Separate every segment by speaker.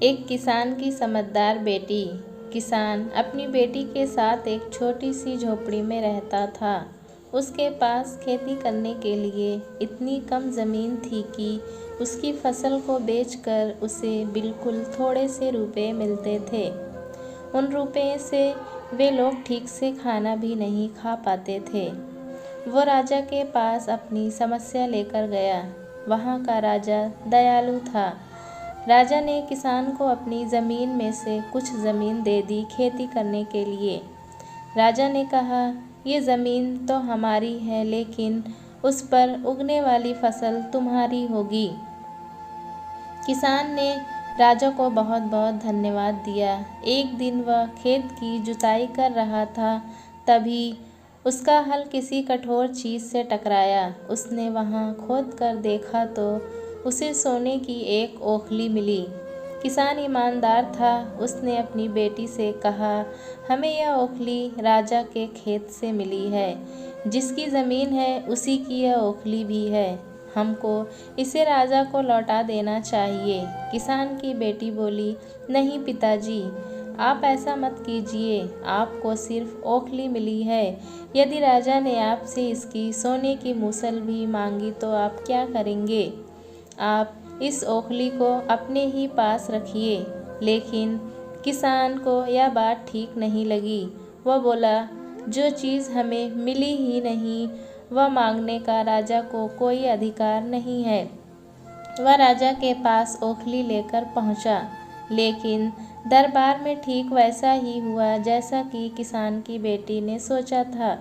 Speaker 1: एक किसान की समझदार बेटी। किसान अपनी बेटी के साथ एक छोटी सी झोपड़ी में रहता था। उसके पास खेती करने के लिए इतनी कम ज़मीन थी कि उसकी फसल को बेचकर उसे बिल्कुल थोड़े से रुपए मिलते थे। उन रुपए से वे लोग ठीक से खाना भी नहीं खा पाते थे। वो राजा के पास अपनी समस्या लेकर गया। वहाँ का राजा दयालु था। राजा ने किसान को अपनी ज़मीन में से कुछ ज़मीन दे दी खेती करने के लिए। राजा ने कहा, ये ज़मीन तो हमारी है, लेकिन उस पर उगने वाली फसल तुम्हारी होगी। किसान ने राजा को बहुत बहुत धन्यवाद दिया। एक दिन वह खेत की जुताई कर रहा था, तभी उसका हल किसी कठोर चीज़ से टकराया। उसने वहाँ खोद कर देखा तो उसे सोने की एक ओखली मिली। किसान ईमानदार था। उसने अपनी बेटी से कहा, हमें यह ओखली राजा के खेत से मिली है। जिसकी ज़मीन है उसी की यह ओखली भी है। हमको इसे राजा को लौटा देना चाहिए। किसान की बेटी बोली, नहीं पिताजी, आप ऐसा मत कीजिए। आपको सिर्फ ओखली मिली है। यदि राजा ने आपसे इसकी सोने की मूसल भी मांगी तो आप क्या करेंगे? आप इस ओखली को अपने ही पास रखिए। लेकिन किसान को यह बात ठीक नहीं लगी। वह बोला, जो चीज़ हमें मिली ही नहीं, वह मांगने का राजा को कोई अधिकार नहीं है। वह राजा के पास ओखली लेकर पहुंचा, लेकिन दरबार में ठीक वैसा ही हुआ जैसा कि किसान की बेटी ने सोचा था।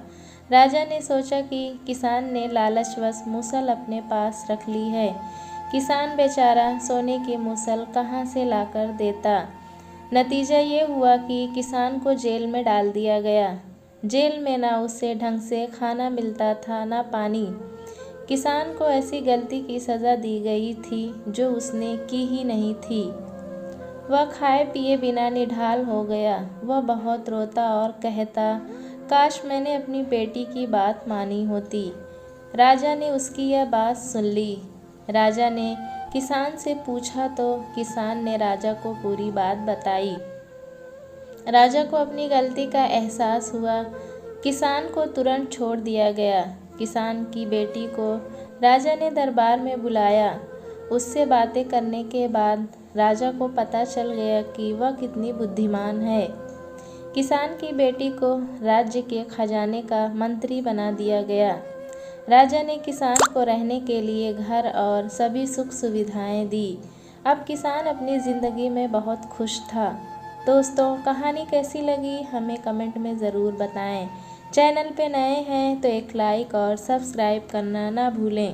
Speaker 1: राजा ने सोचा कि किसान ने लालचवश मूसल अपने पास रख ली है। किसान बेचारा सोने की मूसल कहाँ से लाकर देता। नतीजा ये हुआ कि किसान को जेल में डाल दिया गया। जेल में ना उसे ढंग से खाना मिलता था, ना पानी। किसान को ऐसी गलती की सज़ा दी गई थी जो उसने की ही नहीं थी। वह खाए पिए बिना निढाल हो गया। वह बहुत रोता और कहता, काश मैंने अपनी बेटी की बात मानी होती। राजा ने उसकी यह बात सुन ली। राजा ने किसान से पूछा तो किसान ने राजा को पूरी बात बताई। राजा को अपनी गलती का एहसास हुआ। किसान को तुरंत छोड़ दिया गया। किसान की बेटी को राजा ने दरबार में बुलाया। उससे बातें करने के बाद राजा को पता चल गया कि वह कितनी बुद्धिमान है। किसान की बेटी को राज्य के खजाने का मंत्री बना दिया गया। राजा ने किसान को रहने के लिए घर और सभी सुख सुविधाएं दी। अब किसान अपनी ज़िंदगी में बहुत खुश था। दोस्तों, कहानी कैसी लगी हमें कमेंट में ज़रूर बताएं। चैनल पे नए हैं तो एक लाइक और सब्सक्राइब करना ना भूलें।